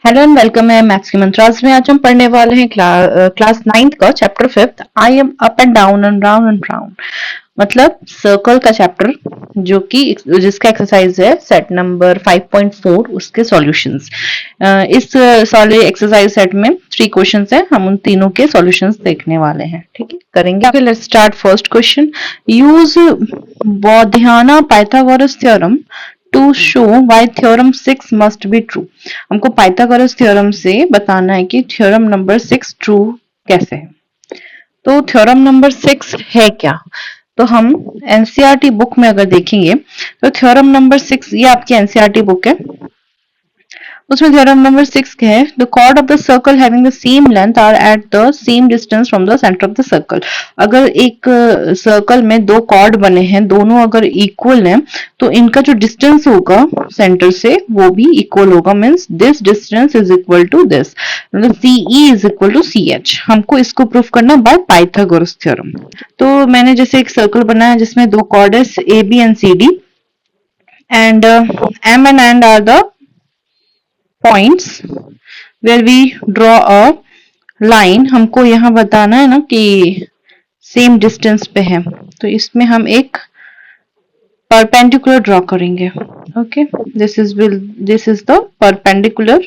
Hello and welcome है maths की मंत्रास में। आज हम पढ़ने वाले हैं क्लास 9th का chapter 5th I am up and down and round and round, मतलब सर्कल का चैप्टर, जो कि जिसका एक्सरसाइज है सेट नंबर 5.4 उसके सॉल्यूशंस। इस सारे एक्सरसाइज सेट में 3 क्वेश्चंस हैं, हम उन तीनों के सॉल्यूशंस देखने वाले हैं। ठीक है, करेंगे। Let's start first question. Use Baudhayana Pythagoras theorem to show why theorem 6 must be true. हमको पाइथागोरस थ्योरम से बताना है कि थ्योरम नंबर 6 ट्रू कैसे है। तो थ्योरम नंबर 6 है क्या? तो हम एनसीईआरटी बुक में अगर देखेंगे तो थ्योरम नंबर 6, ये आपकी एनसीईआरटी बुक है, उसमें थ्योरम नंबर 6 क्या है? The chord of the circle having the same length are at the same distance from the centre of the circle. अगर एक सर्कल में दो कॉर्ड बने हैं, दोनों अगर इक्वल हैं, तो इनका जो डिस्टेंस होगा सेंटर से वो भी इक्वल होगा। Means this distance is equal to this, मतलब CE is equal to CH। हमको इसको प्रूफ करना बाय पाइथागोरस थ्योरम। तो मैंने जैसे एक सर्कल बनाया जिसमें दो कॉर्ड है AB and CD, and M and N are the points where we draw a line। हमको यहाँ बताना है ना कि सेम डिस्टेंस पे है, तो इसमें हम एक परपेंडिकुलर ड्रॉ करेंगे। Okay, this is the perpendicular.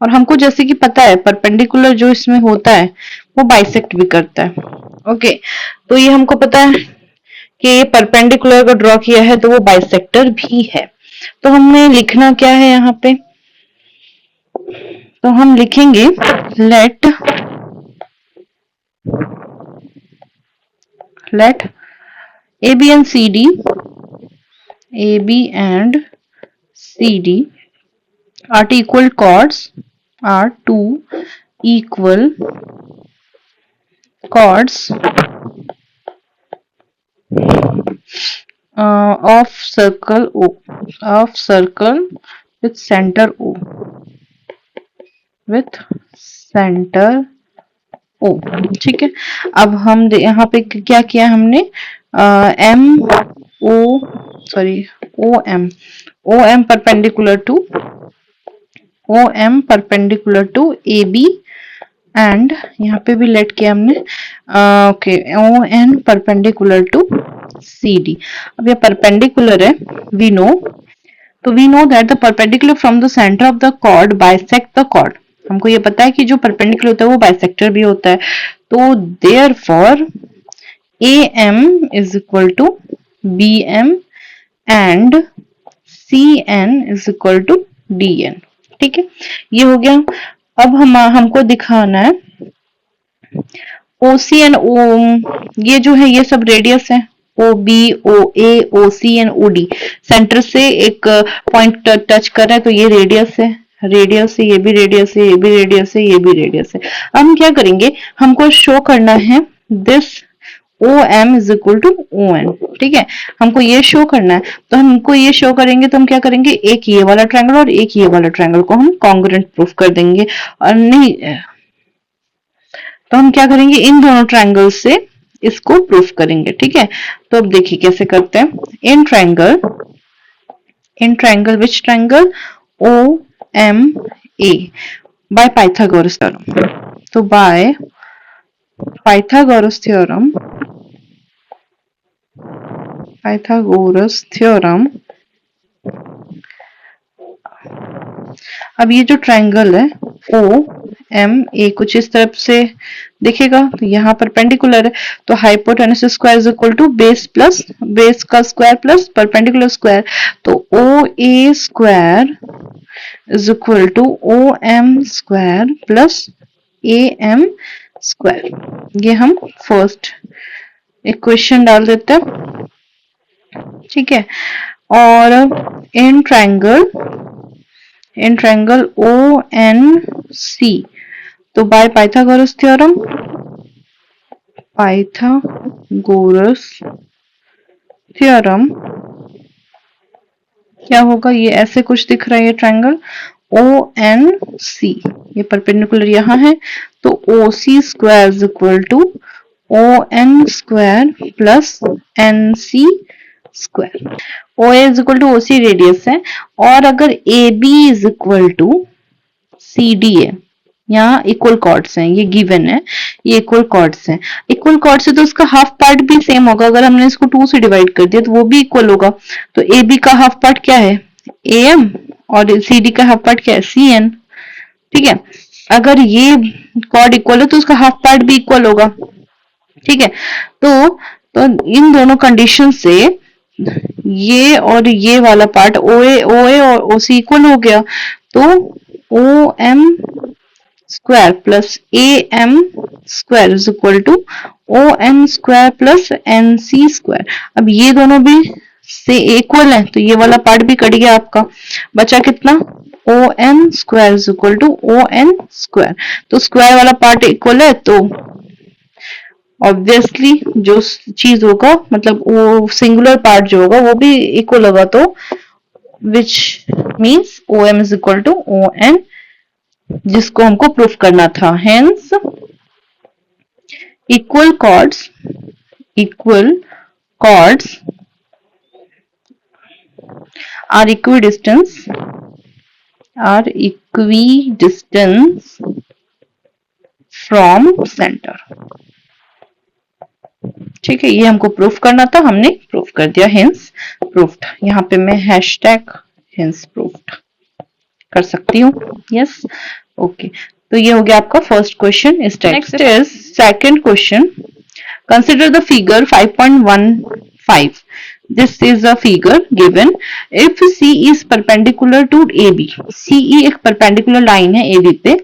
और हमको जैसे कि पता है परपेंडिकुलर जो इसमें होता है वो बाइसेक्ट भी करता है। ओके, तो ये हमको पता है कि ये परपेंडिकुलर को ड्रॉ किया है तो वो बाइसेक्टर भी है। तो हमें लिखना क्या है यहाँ पे? तो हम लिखेंगे late AB and CD are two equal chords of circle with center O। ठीक है, अब हम यहाँ पे क्या किया हमने? OM perpendicular to AB, and यहाँ पे भी लेट किया हमने okay ON perpendicular to CD। अब ये परपेंडिकुलर है, we know that the perpendicular from the centre of the chord bisect the chord. हमको ये पता है कि जो परपेंडिकुलर होता है वो बाइसेक्टर भी होता है। तो therefore AM is equal to BM and CN is equal to DN। ठीक है, ये हो गया। अब हमको दिखाना है OC एंड O, ये जो है ये सब रेडियस है। OB, OA, OC and OD centre से एक पॉइंट टच कर रहा है, तो ये रेडियस है। रेडियस से ये भी रेडियस है, ये भी रेडियस है, ये भी रेडियस है। अब हम क्या करेंगे? हमको शो करना है this OM is equal to ON। ठीक है, हमको ये शो करना है, तो हमको ये शो करेंगे तो हम क्या करेंगे? एक ये वाला ट्रायंगल और एक ये वाला ट्रायंगल को हम कॉन्ग्रुएंट प्रूफ कर देंगे। और नहीं तो हम क्या करेंगे? इन दोनों ट्रायंगल से इसको प्रूफ करेंगे। ठीक है, तो अब देखिए कैसे करते हैं। In triangle which triangle? OMA bye Pythagoras theorem. तो बाय पाइथागोरस थ्योरम अब ये जो ट्रायंगल है OMA कुछ इस तरफ से दिखेगा, तो यहाँ परपेंडिकुलर है, तो hypotenuse square is equal to base का स्क्वायर प्लस परपेंडिकुलर स्क्वायर। तो OA square is equal to OM square plus AM square. ये हम फर्स्ट इक्वेशन डाल देते हैं। ठीक है, और इन ट्रायंगल ONC, तो बाय पाइथागोरस थ्योरम क्या होगा? ये ऐसे कुछ दिख रहा है, ये ट्रायंगल ONC, ये परपेंडिकुलर यहाँ है, तो OC square is equal to ON square plus NC square. OA is equal to OC radius है, और अगर AB is equal to C D है, यहाँ इक्वल कॉर्ड्स हैं, ये गिवन है, ये इक्वल कॉर्ड्स हैं। इक्वल कॉर्ड्स है तो उसका हाफ पार्ट भी सेम होगा, अगर हमने इसको 2 से डिवाइड कर दिया तो वो भी इक्वल होगा। तो ए बी का हाफ पार्ट क्या है, ए एम, और सी डी का हाफ पार्ट क्या है, सी एन। ठीक है, अगर ये कॉर्ड इक्वल है तो उसका हाफ पार्ट भी इक्वल होगा। ठीक है, तो इन दोनों कंडीशन से ये और ये वाला पार्ट ओए ओए और ओसी इक्वल हो गया, तो O M square plus A M square is equal to O M square plus N C square. अब ये दोनों भी से इक्वल है तो ये वाला पार्ट भी कट गया आपका, बचा कितना, O N square is equal to O N square. तो स्क्वायर वाला पार्ट इक्वल है तो ऑब्वियसली जो चीज होगा, मतलब वो सिंगुलर पार्ट जो होगा वो भी इक्वल होगा, तो which means O M is equal to O N, जिसको हमको प्रूफ करना था। Hence equal chords are equidistance from center। ठीक है, ये हमको प्रूफ करना था, हमने प्रूफ कर दिया, हेंस प्रूफ्ड। यहाँ पे मैं हैशटैग हेंस प्रूफ्ड कर सकती हूँ। यस, ओके, तो ये हो गया आपका first question. Next is second question. Consider the figure 5.15। This is a figure given if C is perpendicular to AB। CE एक perpendicular line है AB पे,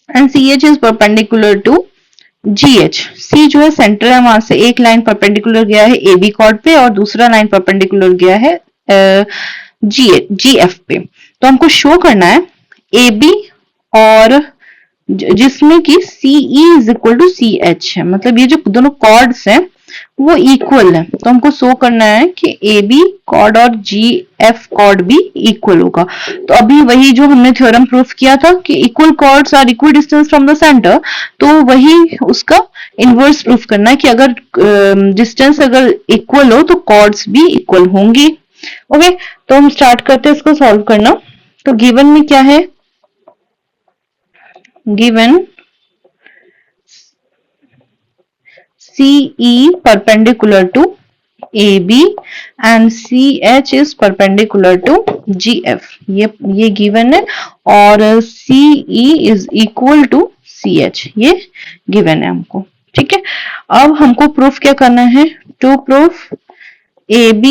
and CH is perpendicular to GH। C जो है centre है, वहां से एक line perpendicular गया है AB कॉर्ड पे और दूसरा लाइन परपेंडिकुलर गया है GF पे। तो हमको शो करना है AB और जिसमें कि CE is equal to CH है, मतलब ये जो दोनों कॉर्ड्स हैं वो इक्वल है। तो हमको शो करना है कि AB कॉर्ड और GF कॉर्ड भी इक्वल होगा। तो अभी वही जो हमने थ्योरम प्रूफ किया था कि equal chords are equal distance from the centre, तो वही उसका इनवर्स प्रूफ करना है कि अगर डिस्टेंस अगर इक्वल हो तो कॉर्ड्स भी इक्वल होंगी। ओके, तो हम स्टार्ट करते हैं इसको सॉल्व करना। तो गिवन में क्या है, given CE perpendicular to AB and CH is perpendicular to GF। ये गिवन है, और CE is equal to CH, ये गिवन है हमको। ठीक है, अब हमको प्रूफ क्या करना है, to proof AB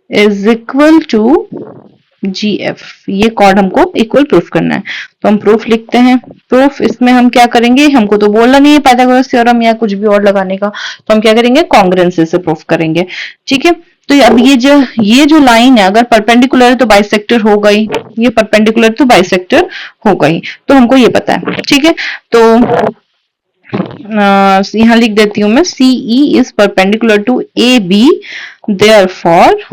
is equal to GF, ये कॉर्ड हमको इक्वल प्रूफ करना है। तो हम प्रूफ लिखते हैं। प्रूफ इसमें हम क्या करेंगे, हमको तो बोलना नहीं है पाइथागोरस थ्योरम या कुछ भी और लगाने का, तो हम क्या करेंगे, कॉन्ग्रुएंसी से प्रूफ करेंगे। ठीक है, तो अब ये जो लाइन है अगर परपेंडिकुलर है तो बाइसेक्टर हो गई, ये परपेंडिकुलर तो बाइसेक्टर हो गई, तो हमको ये पता है। ठीक है, तो यहां लिख देती हूं मैं, CE is perpendicular to AB, therefore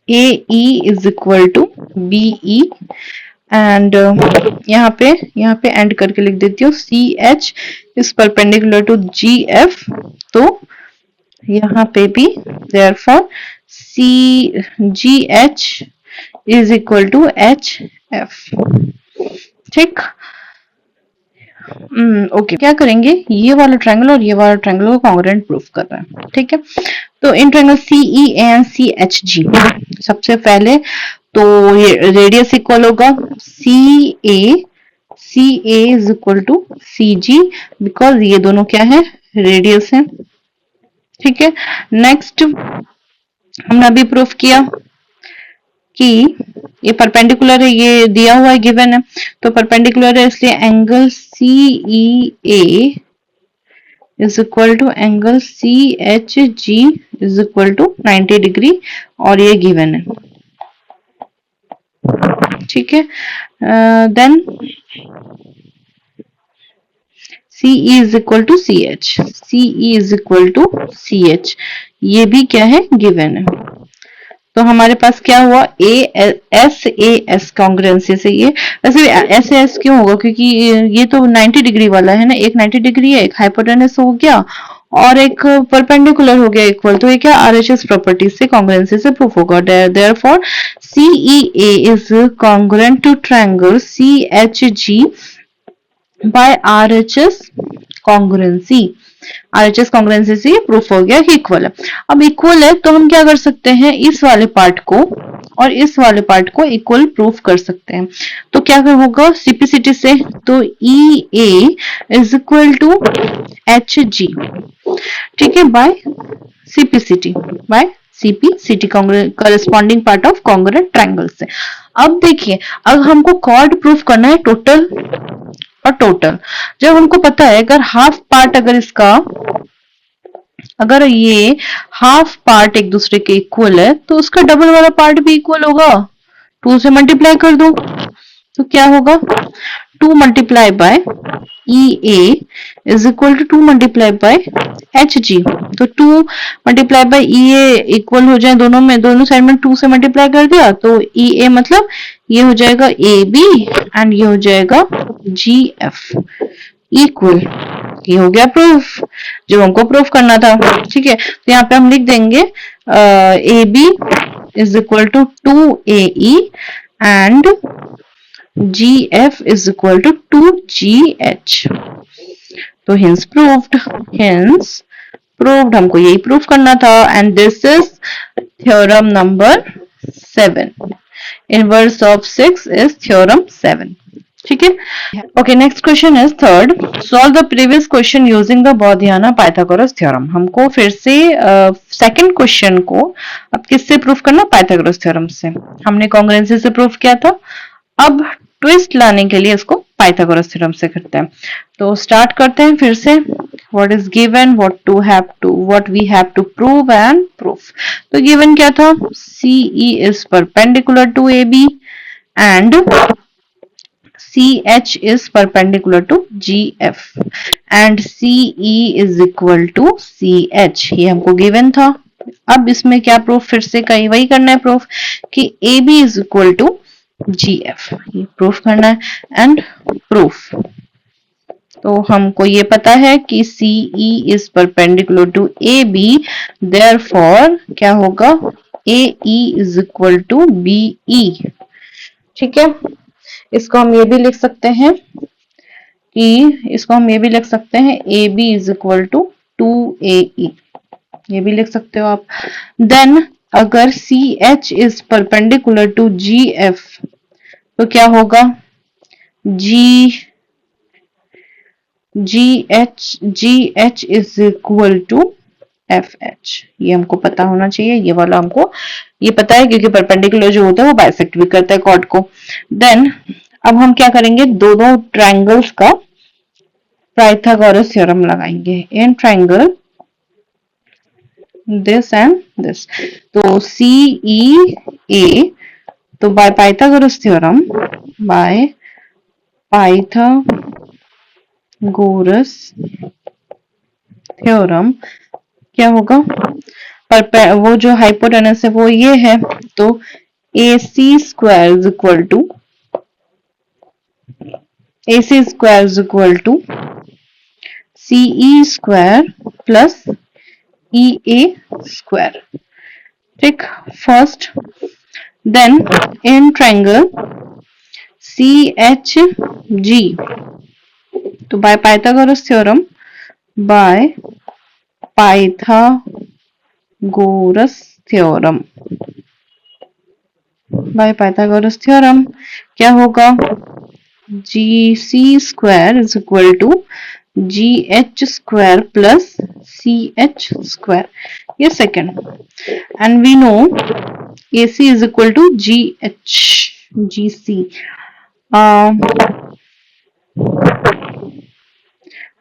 AE is equal to BE, and यहाँ पे एंड करके लिख देती हूँ CH is perpendicular to GF, तो यहाँ पे भी therefore GH is equal to HF। ठीक, ओके, क्या करेंगे, ये वाला ट्रायंगल और ये वाला ट्रायंगल को कॉन्ग्रुएंट प्रूफ कर रहे हैं। ठीक है, तो in triangle CE and CHG, सबसे पहले तो ये रेडियस इक्वल होगा, CA is equal to CG, because ये दोनों क्या है, रेडियस है। ठीक है, नेक्स्ट हमने अभी प्रूफ किया कि ये परपेंडिकुलर है, ये दिया हुआ है, गिवन है, तो परपेंडिकुलर है इसलिए angle CEA is equal to angle CHG is equal to 90 degree, और ये गिवन है। ठीक है, then CE is equal to CH, CE is equal to CH, ये भी क्या है, गिवन है। तो हमारे पास क्या हुआ, AS कॉन्ग्रुएंसी से ये, वैसे SAS क्यों होगा, क्योंकि ये तो 90 डिग्री वाला है ना, एक 90 डिग्री है, एक हाइपोटेनस हो गया और एक परपेंडिकुलर हो गया इक्वल, तो ये क्या आरएचएस प्रॉपर्टी से कॉन्ग्रुएंसी से प्रूफ होगा। Therefore CEA is congruent to triangle CHG by RHS congruency. RHS congruency से प्रूफ हो गया कि इक्वल है। अब इक्वल है तो हम क्या कर सकते हैं, इस वाले पार्ट को और इस वाले पार्ट को इक्वल प्रूफ कर सकते हैं। तो क्या होगा सीपीसिटी से, तो E A is equal to H G, ठीक है, by CPCT, by CPCT corresponding part of congruent triangle से। अब देखिए, अब हमको कॉर्ड प्रूफ करना है टोटल और टोटल। जब हमको पता है अगर हाफ पार्ट, अगर इसका, अगर ये हाफ पार्ट एक दूसरे के इक्वल है तो उसका डबल वाला पार्ट भी इक्वल होगा। 2 से मल्टीप्लाई कर दो तो क्या होगा, 2 multiply by E A is equal to 2 multiply by H G. तो 2 multiply by E A equal हो जाए दोनों में, दोनों साइड में 2 से मल्टीप्लाई कर दिया तो ई ए मतलब ये हो जाएगा ए बी एंड ये हो जाएगा जी एफ इक्वल। ये हो गया प्रूफ जो हमको प्रूफ करना था, ठीक है। तो यहाँ पे हम लिख देंगे A B is equal to 2AE and GF is equal to 2GH। तो hence proved, हमको यही प्रूफ करना था। And this is theorem number 7। Inverse of 6 is theorem 7, ठीक है। Okay, next question is third, solve the previous question using the Baudhayana Pythagoras theorem. हमको फिर से सेकंड क्वेश्चन को अब किससे प्रूफ करना, पाइथागोरस थ्योरम से। हमने कॉन्ग्रुएंसी से प्रूफ किया था, अब ट्विस्ट लाने के लिए इसको पाइथागोरस थ्योरम से करते हैं। तो स्टार्ट करते हैं फिर से, what is given, what we have to prove and proof. तो गिवन क्या था, CE is perpendicular to AB and CH is perpendicular to GF and CE is equal to CH, ये हमको गिवन था। अब इसमें क्या प्रूफ, फिर से कहीं वही करना है प्रूफ कि AB is equal to GF, ये प्रूफ करना है एंड प्रूफ। तो हमको ये पता है कि CE is perpendicular to AB, therefore क्या होगा, AE is equal to BE, ठीक है। इसको हम ये भी लिख सकते हैं A B is equal to 2AE, ये भी लिख सकते हो आप। देन अगर CH is perpendicular to GF तो क्या होगा, GH is equal to FH। ये हमको पता होना चाहिए, ये वाला हमको ये पता है क्योंकि परपेंडिकुलर जो होता है वो बाइसेक्ट भी करता है कॉर्ड को। देन अब हम क्या करेंगे, दोनों ट्रायंगल्स का पाइथागोरस थ्योरम लगाएंगे in triangle this and this. तो CEA, तो by Pythagoras theorem, by Pythagoras theorem क्या होगा, वो जो हाइपोटेनस है वो ये है, तो AC square is equal to CE square plus EA square, ठीक, first. Then in triangle CHG, तो by Pythagoras theorem, by Pythagoras theorem क्या होगा, GC square is equal to GH square plus CH square, ये second. And we know AC is equal to GC।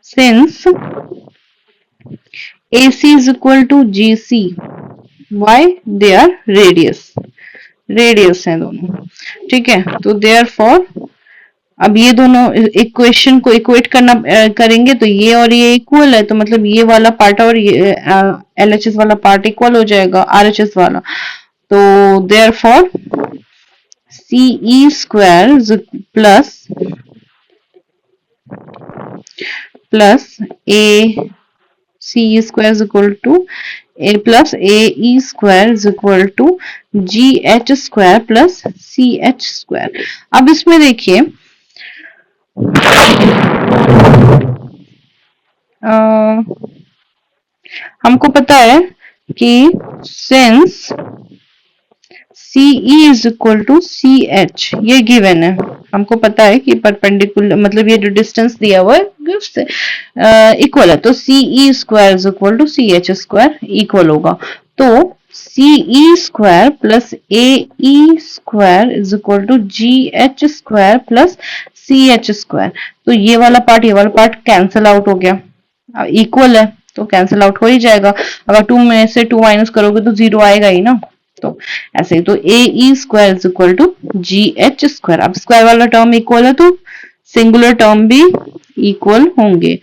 सिंस AC is equal to GC, why, they are radius है दोनों, ठीक है। तो therefore अब ये दोनों इक्वेशन को इक्वेट करेंगे तो ये और ये इक्वल है, तो मतलब ये वाला पार्ट और ये LHS वाला पार्ट इक्वल हो जाएगा RHS वाला। तो therefore CE square plus A C square is equal to A plus A E square is equal to G H square plus C H square. अब इसमें देखिए हमको पता है कि since CE is equal to CH, ये given है, हमको पता है कि परपेंडिकुलर मतलब ये जो डिस्टेंस दिया हुआ है इक्वल है, तो CE square is equal to CH square equal होगा। तो CE square plus AE square is equal to GH square plus CH square. तो ये वाला पार्ट कैंसिल आउट हो गया, इक्वल है तो कैंसिल आउट हो ही जाएगा। अगर 2 में से 2 माइनस करोगे तो 0 आएगा ही ना। तो ऐसे ही, तो AE square is equal to GH square. अब स्क्वायर वाला टर्म इक्वल है तो सिंगुलर टर्म भी इक्वल होंगे,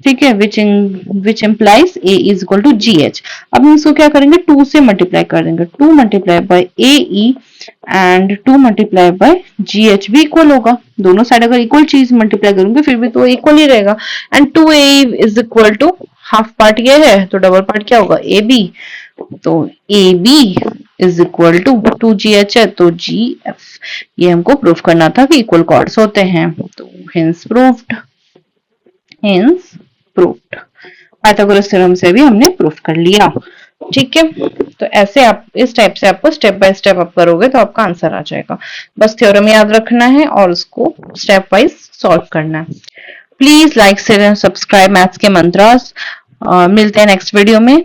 ठीक है, which implies A is equal to GH। अब हम इसको क्या करेंगे, 2 से मल्टीप्लाई कर देंगे, 2 multiply bye AE and 2 multiply bye GH भी इक्वल होगा। दोनों साइड अगर इक्वल चीज मल्टीप्लाई करूंगे फिर भी तो इक्वल ही रहेगा। And 2AE is equal to half part ये है तो डबल पार्ट क्या होगा, AB। तो AB is equal to 2GH है तो GF। ये हमको प्रूफ करना था कि इक्वल कॉर्ड्स होते हैं, तो हेंस प्रूव्ड, पाइथागोरस थ्योरम से भी हमने प्रूफ कर लिया, ठीक है। तो ऐसे आप इस टाइप से आपको स्टेप बाय स्टेप आप करोगे तो आपका आंसर आ जाएगा। बस थ्योरम याद रखना है और उसको स्टेप वाइज सॉल्व करना है। Please like share and subscribe maths के मंत्रास। मिलते हैं नेक्स्ट वीडियो में।